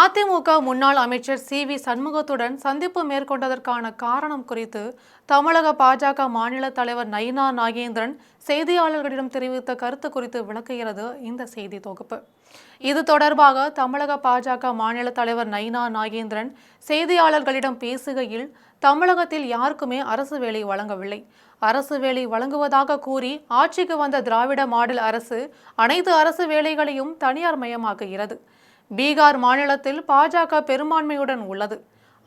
அதிமுக முன்னாள் அமைச்சர் சி.வி. சண்முகத்துடன் சந்திப்பு மேற்கொண்டதற்கான காரணம் குறித்து தமிழக பாஜக மாநில தலைவர் நயினா நாகேந்திரன் செய்தியாளர்களிடம் தெரிவித்த கருத்து குறித்து விளக்குகிறது இந்த செய்தி தொகுப்பு. இது தொடர்பாக தமிழக பாஜக மாநில தலைவர் நயினா நாகேந்திரன் செய்தியாளர்களிடம் பேசுகையில், தமிழகத்தில் யாருக்குமே அரசு வேலை வழங்கவில்லை. அரசு வேலை வழங்குவதாக கூறி ஆட்சிக்கு வந்த திராவிட மாடல் அரசு அனைத்து அரசு வேலைகளையும் தனியார் மயமாக்குகிறது. பீகார் மாநிலத்தில் பாஜக பெரும்பான்மையுடன் உள்ளது.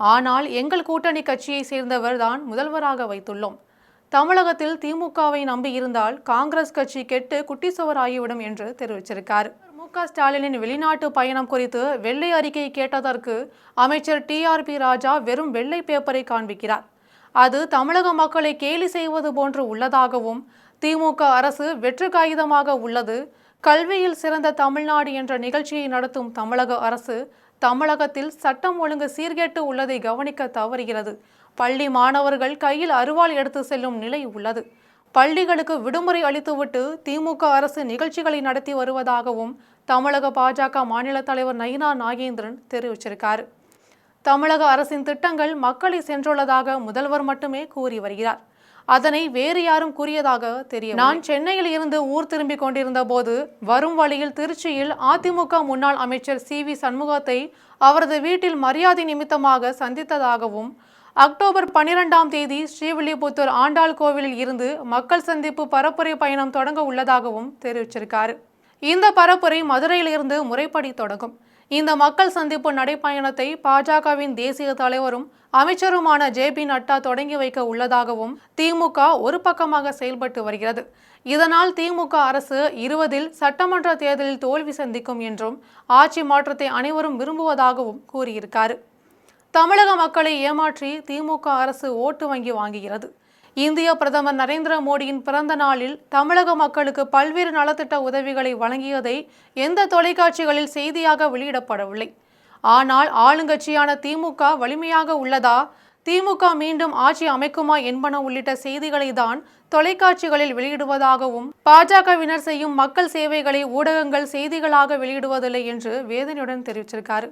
ஆனால் எங்கள் கூட்டணி கட்சியை சேர்ந்தவர் தான் முதல்வராக வைத்துள்ளோம். தமிழகத்தில் திமுகவை நம்பியிருந்தால் காங்கிரஸ் கட்சி கெட்டு குட்டிசுவர் ஆகிவிடும் என்று தெரிவிச்சிருக்கார். மு.க.ஸ்டாலினின் வெளிநாட்டு பயணம் குறித்து வெள்ளை அறிக்கை கேட்டதற்கு அமைச்சர் டி.ஆர்.பி. ராஜா வெறும் வெள்ளை பேப்பரை காண்பிக்கிறார். அது தமிழக மக்களை கேலி செய்வது போன்று உள்ளதாகவும், திமுக அரசு வெற்று காகிதமாக உள்ளது. கல்வியில் சிறந்த தமிழ்நாடு என்ற நிகழ்ச்சியை நடத்தும் தமிழக அரசு தமிழகத்தில் சட்டம் ஒழுங்கு சீர்கெட்டு உள்ளதை கவனிக்க தவறுகிறது. பள்ளி மாணவர்கள் கையில் அருவாள் எடுத்து செல்லும் நிலை உள்ளது. பள்ளிகளுக்கு விடுமுறை அளித்துவிட்டு திமுக அரசு நிகழ்ச்சிகளை நடத்தி வருவதாகவும் தமிழக பாஜக மாநில தலைவர் நயினா நாகேந்திரன் தெரிவிச்சிருக்கார். தமிழக அரசின் திட்டங்கள் மக்களை சென்றுள்ளதாக முதல்வர் மட்டுமே கூறி வருகிறார். அதனை வேறு யாரும் கூறியதாக தெரியும். நான் சென்னையில் இருந்து ஊர் திரும்பிக் கொண்டிருந்த போது வரும் வழியில் திருச்சியில் அதிமுக முன்னாள் அமைச்சர் சி.வி. சண்முகத்தை அவரது வீட்டில் மரியாதை நிமித்தமாக சந்தித்ததாகவும், அக்டோபர் 12ஆம் தேதி ஸ்ரீவில்லிபுத்தூர் ஆண்டாள் கோவிலில் இருந்து மக்கள் சந்திப்பு பரப்புரை பயணம் தொடங்க உள்ளதாகவும் தெரிவிச்சிருக்காரு. இந்த பரப்புரை மதுரையில் இருந்து முறைப்படி தொடங்கும். இந்த மக்கள் சந்திப்பு நடைப்பயணத்தை பாஜகவின் தேசிய தலைவரும் அமைச்சருமான ஜே.பி. நட்டா தொடங்கி வைக்க உள்ளதாகவும் திமுக ஒரு பக்கமாக செயல்பட்டு வருகிறது. இதனால் திமுக அரசு 20இல் சட்டமன்ற தேர்தலில் தோல்வி சந்திக்கும் என்றும், ஆட்சி மாற்றத்தை அனைவரும் விரும்புவதாகவும் கூறியிருக்காரு. தமிழக மக்களை ஏமாற்றி திமுக அரசு ஓட்டு வங்கி வாங்குகிறது. இந்திய பிரதமர் நரேந்திர மோடியின் பிறந்த நாளில் தமிழக மக்களுக்கு பல்வேறு நலத்திட்ட உதவிகளை வழங்கியதை எந்த தொலைக்காட்சிகளில் செய்தியாக வெளியிடப்படவில்லை. ஆனால் ஆளுங்கட்சியான திமுக வலிமையாக உள்ளதா, திமுக மீண்டும் ஆட்சி அமைக்குமா என்பன உள்ளிட்ட செய்திகளை தான் தொலைக்காட்சிகளில் வெளியிடுவதாகவும், பாஜகவினர் செய்யும் மக்கள் சேவைகளை ஊடகங்கள் செய்திகளாக வெளியிடுவதில்லை என்று வேதனையுடன் தெரிவிச்சிருக்காரு.